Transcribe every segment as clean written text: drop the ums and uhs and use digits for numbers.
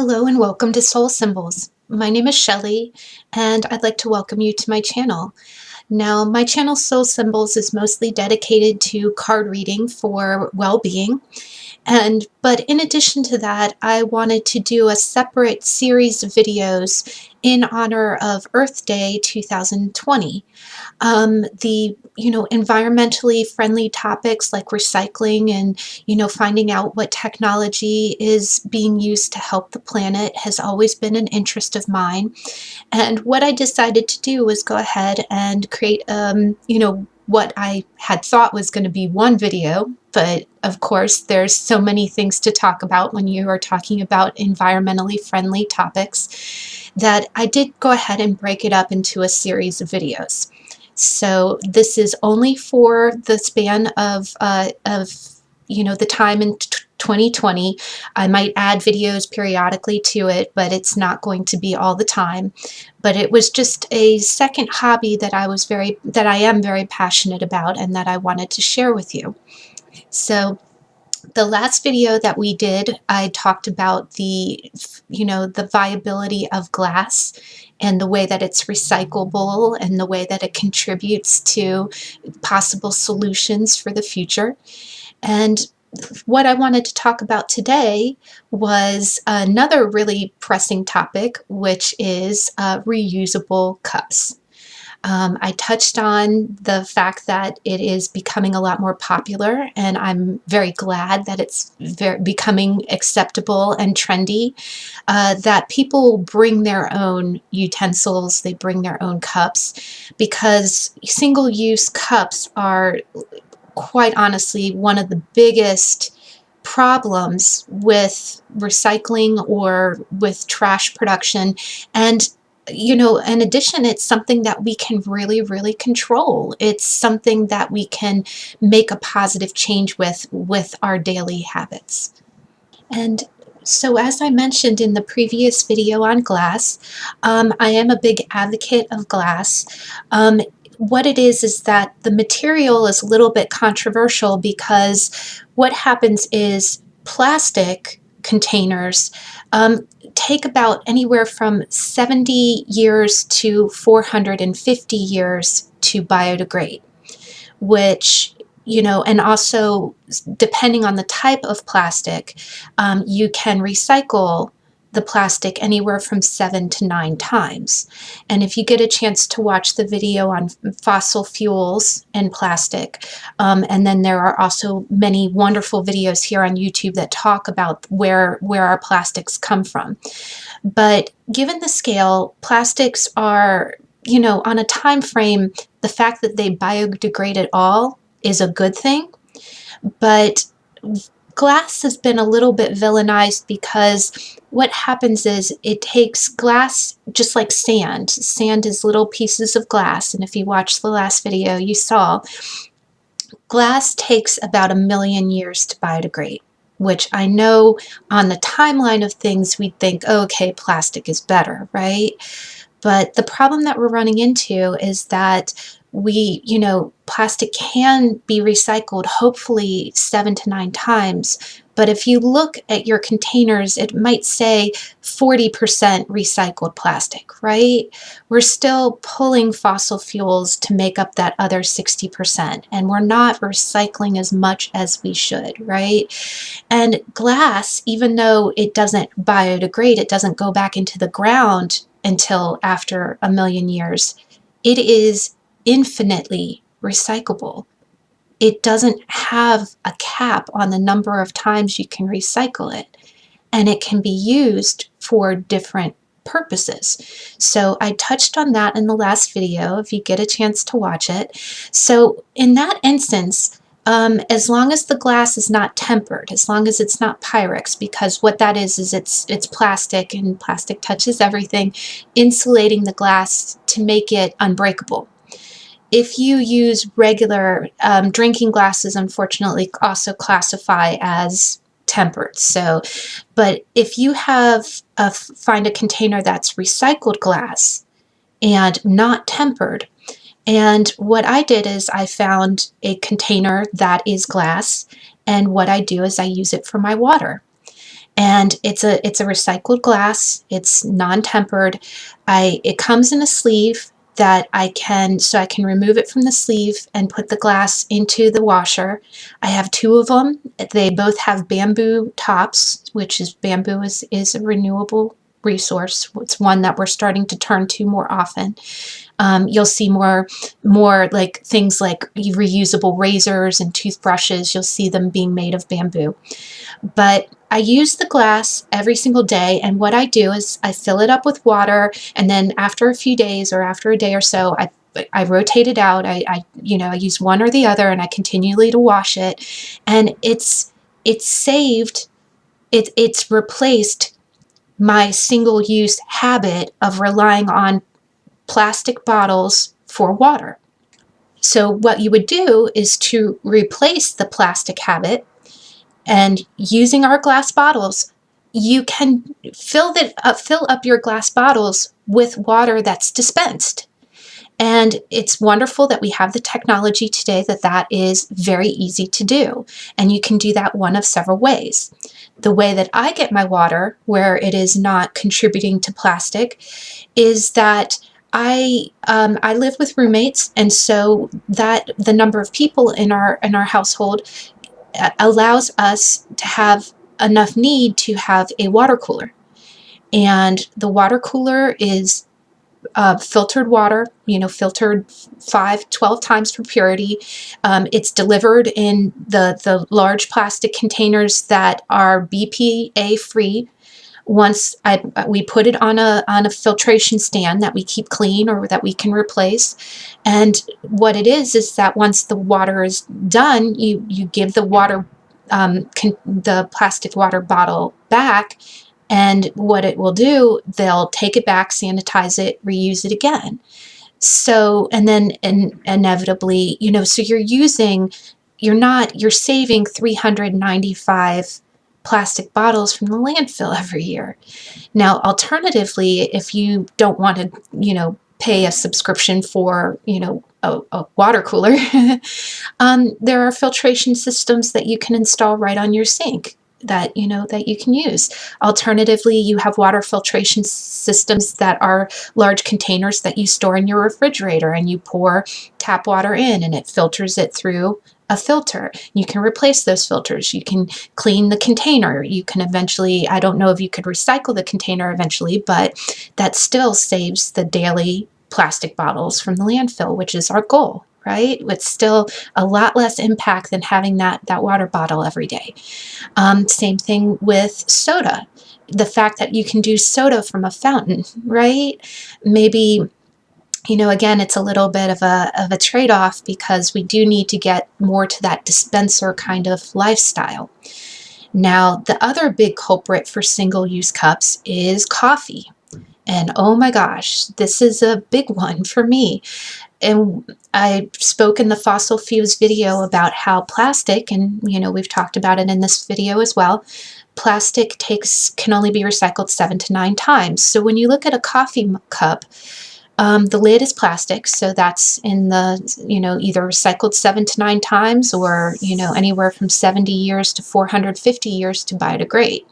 Hello and welcome to Soul Symbols. My name is Shelley and I'd like to welcome you to my channel. Now, my channel Soul Symbols is mostly dedicated to card reading for well-being. But in addition to that, I wanted to do a separate series of videos in honor of Earth Day 2020. The environmentally friendly topics like recycling and finding out what technology is being used to help the planet has always been an interest of mine. And what I decided to do was go ahead and create what I had thought was going to be one video, but of course there's so many things to talk about when you are talking about environmentally friendly topics that I did go ahead and break it up into a series of videos. So this is only for the span of the time in 2020. I might add videos periodically to it, but it's not going to be all the time. But it was just a second hobby that I am very passionate about and that I wanted to share with you. So the last video that we did, I talked about the viability of glass and the way that it's recyclable and the way that it contributes to possible solutions for the future. And what I wanted to talk about today was another really pressing topic, which is reusable cups. I touched on the fact that it is becoming a lot more popular, and I'm very glad that it's becoming acceptable and trendy, that people bring their own utensils, they bring their own cups, because single-use cups are, quite honestly, one of the biggest problems with recycling or with trash production. And in addition, it's something that we can really control. It's something that we can make a positive change with our daily habits. And so, as I mentioned in the previous video on glass, I am a big advocate of glass. What it is that the material is a little bit controversial, because what happens is plastic containers take about anywhere from 70 years to 450 years to biodegrade, which, and also depending on the type of plastic, you can recycle the plastic anywhere from 7 to 9 times. And if you get a chance to watch the video on fossil fuels and plastic, and then there are also many wonderful videos here on YouTube that talk about where our plastics come from. But given the scale, plastics are, on a time frame, the fact that they biodegrade at all is a good thing. But glass has been a little bit villainized, because what happens is it takes glass just like sand. Sand is little pieces of glass, and if you watched the last video, you saw glass takes about 1,000,000 years to biodegrade, which I know on the timeline of things we'd think, oh, okay, plastic is better, right? But the problem that we're running into is that plastic can be recycled hopefully 7 to 9 times. But if you look at your containers, it might say 40% recycled plastic, right? We're still pulling fossil fuels to make up that other 60%, and we're not recycling as much as we should, right? And glass, even though it doesn't biodegrade, it doesn't go back into the ground until after 1,000,000 years, it is infinitely recyclable. It doesn't have a cap on the number of times you can recycle it, and it can be used for different purposes. So I touched on that in the last video, if you get a chance to watch it. So in that instance, as long as the glass is not tempered, as long as it's not Pyrex, because what that is it's plastic, and plastic touches everything, insulating the glass to make it unbreakable. If you use regular drinking glasses, unfortunately, also classify as tempered. So, but if you find a container that's recycled glass and not tempered, and what I did is I found a container that is glass, and what I do is I use it for my water. and it's a recycled glass. It's non-tempered. It comes in a sleeve that I can remove it from the sleeve and put the glass into the washer. I have two of them. They both have bamboo tops, which is bamboo is a renewable resource. It's one that we're starting to turn to more often. You'll see more like things like reusable razors and toothbrushes. You'll see them being made of bamboo. But I use the glass every single day, and what I do is I fill it up with water, and then after a few days or after a day or so, I rotate it out. I use one or the other, and I continually to wash it, and it's saved. It's replaced my single-use habit of relying on plastic bottles for water. So what you would do is to replace the plastic habit, and using our glass bottles, you can fill up your glass bottles with water that's dispensed. And it's wonderful that we have the technology today that is very easy to do. And you can do that one of several ways. The way that I get my water, where it is not contributing to plastic, is that I live with roommates, and so that the number of people in our household allows us to have enough need to have a water cooler. And the water cooler is filtered water, filtered 12 times for purity. It's delivered in the large plastic containers that are BPA free. Once we put it on a filtration stand that we keep clean or that we can replace. And what it is that once the water is done, you give the water, the plastic water bottle back, and what it will do, they'll take it back, sanitize it, reuse it again. So, and then inevitably, so you're saving 395 plastic bottles from the landfill every year. Now, alternatively, if you don't want to, pay a subscription for, a water cooler, there are filtration systems that you can install right on your sink that you can use. Alternatively, you have water filtration systems that are large containers that you store in your refrigerator, and you pour tap water in and it filters it through a filter. You can replace those filters. You can clean the container. You can eventually, I don't know if you could recycle the container eventually, but that still saves the daily plastic bottles from the landfill, which is our goal, right? It's still a lot less impact than having that water bottle every day. Same thing with soda. The fact that you can do soda from a fountain, right? Maybe, again, it's a little bit of a trade-off, because we do need to get more to that dispenser kind of lifestyle. Now, the other big culprit for single-use cups is coffee. And oh my gosh, this is a big one for me. And I spoke in the fossil fuels video about how plastic, and we've talked about it in this video as well, plastic can only be recycled 7 to 9 times. So when you look at a coffee cup, the lid is plastic, so that's in the, either recycled 7 to 9 times, or, anywhere from 70 years to 450 years to biodegrade.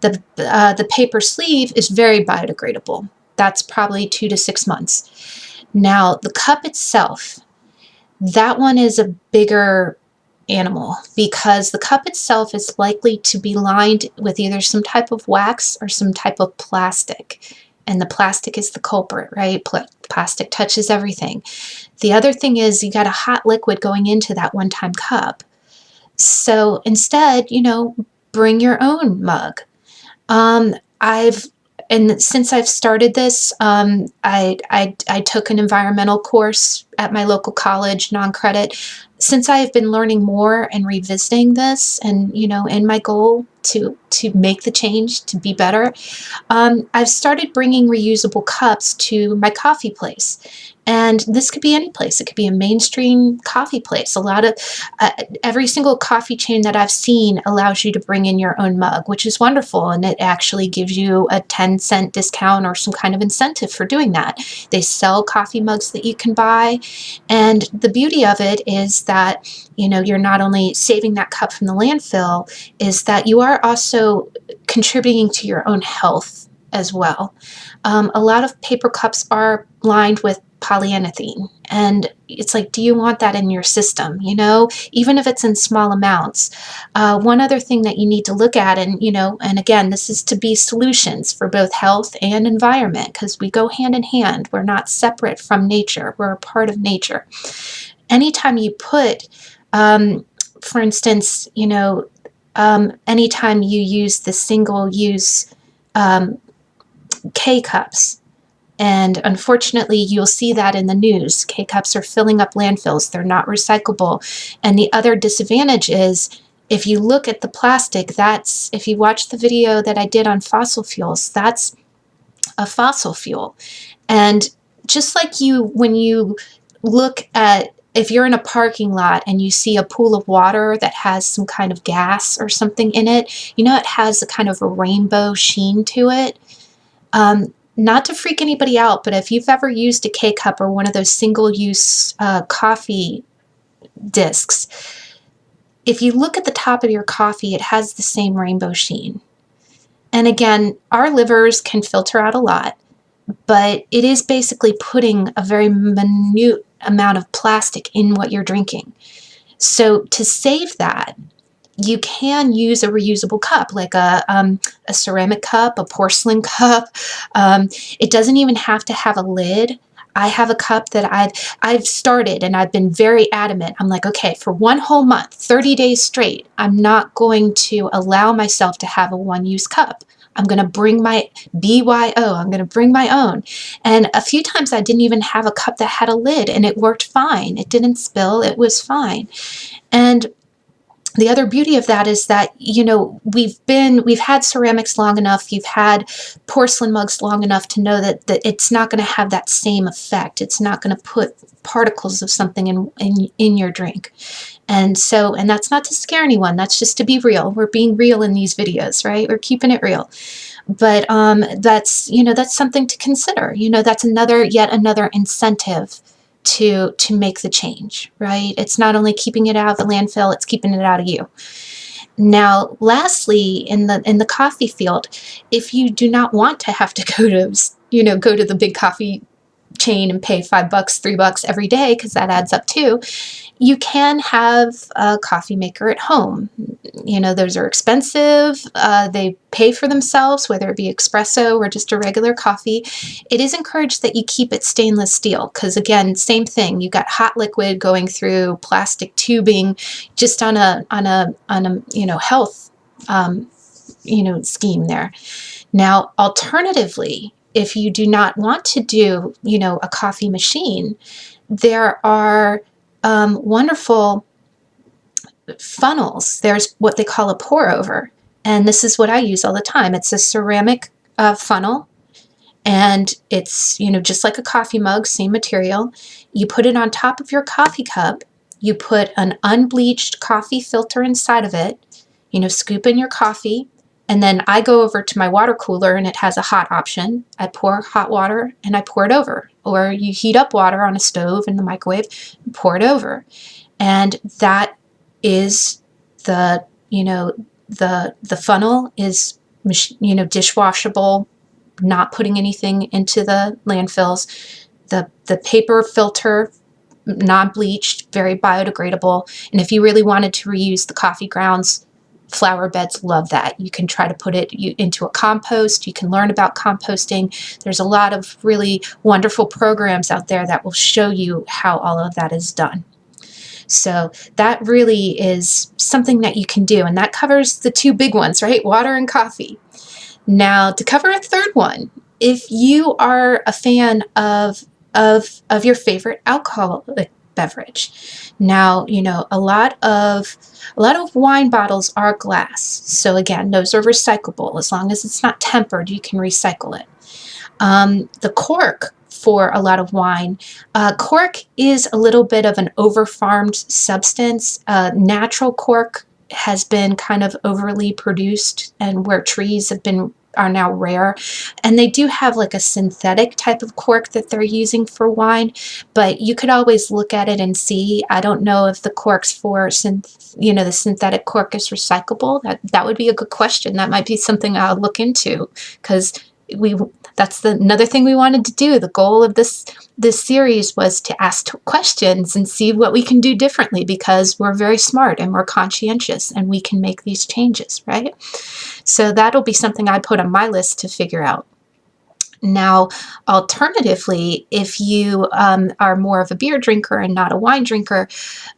The paper sleeve is very biodegradable. That's probably 2 to 6 months. Now, the cup itself, that one is a bigger animal, because the cup itself is likely to be lined with either some type of wax or some type of plastic. And the plastic is the culprit, right? Plastic touches everything. The other thing is you got a hot liquid going into that one-time cup. So instead, bring your own mug. Since I've started this, I took an environmental course at my local college, non-credit. Since I've been learning more and revisiting this, and in my goal to make the change to be better, I've started bringing reusable cups to my coffee place. And this could be any place. It could be a mainstream coffee place. Every single coffee chain that I've seen allows you to bring in your own mug, which is wonderful. And it actually gives you a 10-cent discount or some kind of incentive for doing that. They sell coffee mugs that you can buy. And the beauty of it is that, you're not only saving that cup from the landfill, is that you are also contributing to your own health as well. A lot of paper cups are lined with polyethylene, and it's like, do you want that in your system? You know, even if it's in small amounts. One other thing that you need to look at, and you know, and again, this is to be solutions for both health and environment, because we go hand in hand. We're not separate from nature. We're a part of nature. Anytime you put, for instance, you know, anytime you use the single-use K-cups, and unfortunately, you'll see that in the news. K-cups are filling up landfills. They're not recyclable. And the other disadvantage is, if you look at the plastic, that's, if you watch the video that I did on fossil fuels, that's a fossil fuel. And just like you, when you look at, if you're in a parking lot and you see a pool of water that has some kind of gas or something in it, you know, it has a kind of a rainbow sheen to it. Not to freak anybody out, but if you've ever used a K-cup or one of those single-use coffee discs, if you look at the top of your coffee, it has the same rainbow sheen. And again, our livers can filter out a lot, but it is basically putting a very minute amount of plastic in what you're drinking. So to save that, you can use a reusable cup, like a ceramic cup, a porcelain cup. It doesn't even have to have a lid. I have a cup that I've started, and I've been very adamant. I'm like, okay, for one whole month, 30 days straight, I'm not going to allow myself to have a one-use cup. I'm going to bring my BYO. I'm going to bring my own. And a few times I didn't even have a cup that had a lid, and it worked fine. It didn't spill. It was fine. And the other beauty of that is that, you know, we've had ceramics long enough, you've had porcelain mugs long enough to know that it's not going to have that same effect. It's not going to put particles of something in your drink. And so, and that's not to scare anyone, that's just to be real. We're being real in these videos, right? We're keeping it real. But that's, you know, that's something to consider. You know, that's yet another incentive to make the change, right? It's not only keeping it out of the landfill, it's keeping it out of you. Now, lastly, in the coffee field, if you do not want to have to go to the big coffee chain and pay $5, $3 every day, because that adds up too, you can have a coffee maker at home. You know, those are expensive. They pay for themselves, whether it be espresso or just a regular coffee. It is encouraged that you keep it stainless steel, because again, same thing. You got hot liquid going through plastic tubing, just on a you know, health you know, scheme there. Now, alternatively, if you do not want to do, you know, a coffee machine, there are wonderful funnels. There's what they call a pour over, and this is what I use all the time. It's a ceramic funnel, and it's, you know, just like a coffee mug, same material. You put it on top of your coffee cup. You put an unbleached coffee filter inside of it. You know, scoop in your coffee. And then I go over to my water cooler, and it has a hot option. I pour hot water and I pour it over. Or you heat up water on a stove in the microwave and pour it over. And that is the, you know, the funnel is, you know, dishwashable, not putting anything into the landfills. The paper filter, non-bleached, very biodegradable. And if you really wanted to reuse the coffee grounds, flower beds love that. You can try to put it into a compost. You can learn about composting. There's a lot of really wonderful programs out there that will show you how all of that is done. So that really is something that you can do, and that covers the two big ones, right? Water and coffee. Now, to cover a third one, if you are a fan of your favorite alcoholic beverage. Now, you know, a lot of wine bottles are glass. So again, those are recyclable. As long as it's not tempered, you can recycle it. The cork for a lot of wine, cork is a little bit of an over-farmed substance. Natural cork has been kind of overly produced, and where trees have been are now rare, and they do have like a synthetic type of cork that they're using for wine, but you could always look at it and see. I don't know if the corks for the synthetic cork is recyclable. That would be a good question. That might be something I'll look into, because that's another thing we wanted to do. The goal of this series was to ask questions and see what we can do differently, because we're very smart and we're conscientious and we can make these changes, right? So that'll be something I put on my list to figure out. Now, alternatively, if you are more of a beer drinker and not a wine drinker,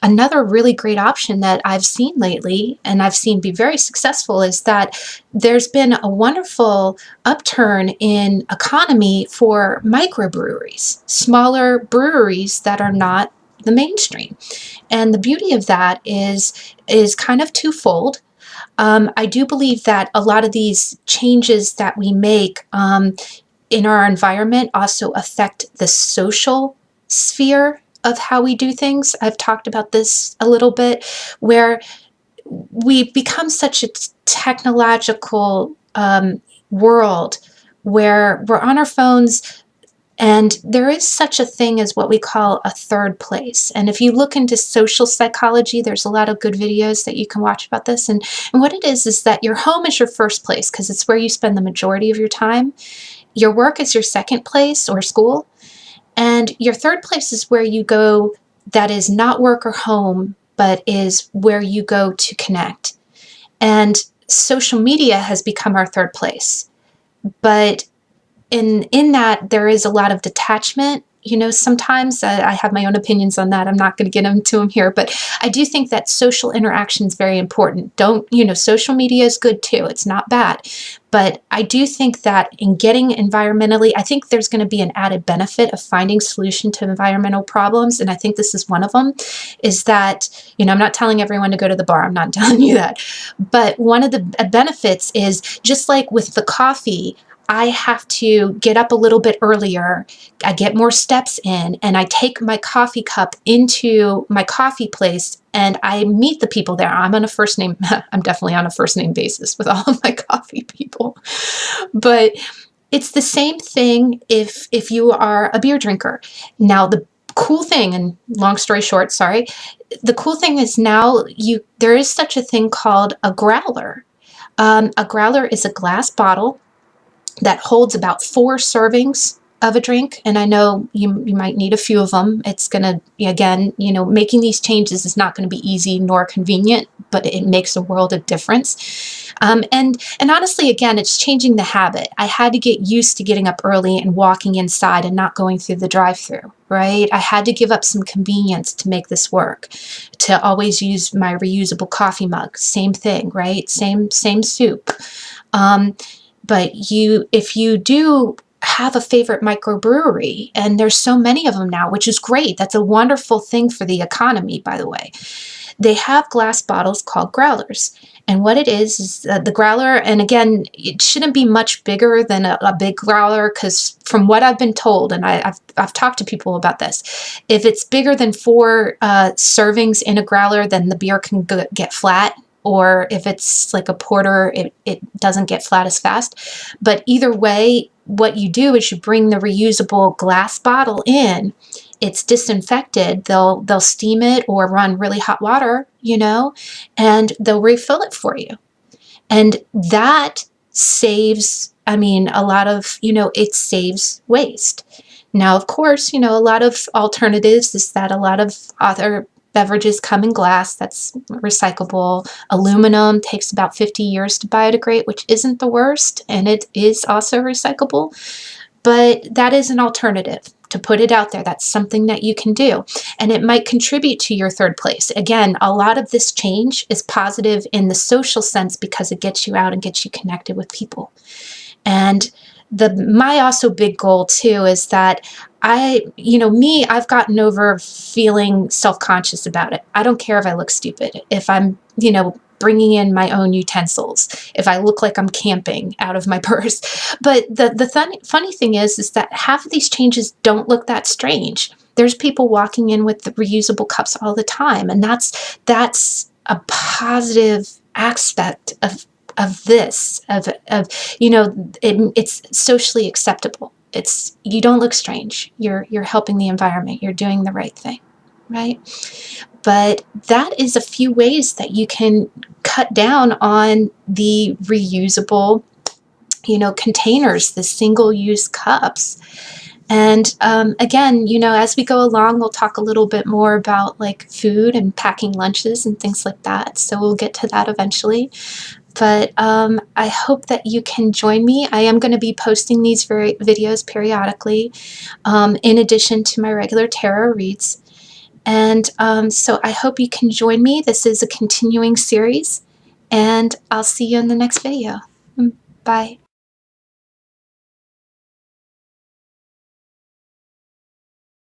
another really great option that I've seen lately, and I've seen be very successful, is that there's been a wonderful upturn in economy for microbreweries, smaller breweries that are not the mainstream. And the beauty of that is kind of twofold. I do believe that a lot of these changes that we make in our environment also affect the social sphere of how we do things. I've talked about this a little bit, where we've become such a technological world where we're on our phones, and there is such a thing as what we call a third place. And if you look into social psychology, there's a lot of good videos that you can watch about this. And what it is that your home is your first place, because it's where you spend the majority of your time. Your work is your second place, or school. And your third place is where you go, that is not work or home, but is where you go to connect. And social media has become our third place. But in that, there is a lot of detachment. Sometimes I have my own opinions on that. I'm not going to get into them here, but I do think that social interaction is very important. Social media is good too. It's not bad. But I do think that in getting environmentally, I think there's going to be an added benefit of finding solution to environmental problems. And I think this is one of them, is that, I'm not telling everyone to go to the bar. I'm not telling you that. But one of the benefits is, just like with the coffee, I have to get up a little bit earlier. I get more steps in, and I take my coffee cup into my coffee place, and I meet the people there. I'm definitely on a first name basis with all of my coffee people. But it's the same thing if you are a beer drinker. Now, the cool thing, and long story short, sorry, the cool thing is now there is such a thing called a growler. A growler is a glass bottle that holds about 4 servings of a drink. And I know you might need a few of them. It's going to, again, making these changes is not going to be easy nor convenient, but it makes a world of difference. And honestly, again, it's changing the habit. I had to get used to getting up early and walking inside and not going through the drive-through, right? I had to give up some convenience to make this work, to always use my reusable coffee mug. Same thing, right? Same soup. But if you do have a favorite microbrewery, and there's so many of them now, which is great. That's a wonderful thing for the economy, by the way. They have glass bottles called growlers. And what it is the growler, and again, it shouldn't be much bigger than a big growler, because from what I've been told, and I've talked to people about this, if it's bigger than 4 servings in a growler, then the beer can get flat. Or if it's like a porter, it doesn't get flat as fast. But either way, what you do is you bring the reusable glass bottle in. It's disinfected. They'll steam it or run really hot water, and they'll refill it for you. And that saves, a lot of, it saves waste. Now, of course, a lot of alternatives is that a lot of other beverages come in glass that's recyclable. Aluminum takes about 50 years to biodegrade, which isn't the worst, and it is also recyclable. But that is an alternative, to put it out there. That's something that you can do, and it might contribute to your third place. Again, a lot of this change is positive in the social sense, because it gets you out and gets you connected with people. And my also big goal too is that I've gotten over feeling self-conscious about it. I don't care if I look stupid, if I'm, bringing in my own utensils, if I look like I'm camping out of my purse. But the funny thing is that half of these changes don't look that strange. There's people walking in with the reusable cups all the time, and that's a positive aspect of of this, you know, it's socially acceptable. It's, you don't look strange. You're helping the environment. You're doing the right thing, right? But that is a few ways that you can cut down on the reusable, you know, containers, the single-use cups. And again, you know, as we go along, we'll talk a little bit more about like food and packing lunches and things like that. So we'll get to that eventually. But I hope that you can join me. I am going to be posting these videos periodically, in addition to my regular tarot reads. And so I hope you can join me. This is a continuing series, and I'll see you in the next video. Bye.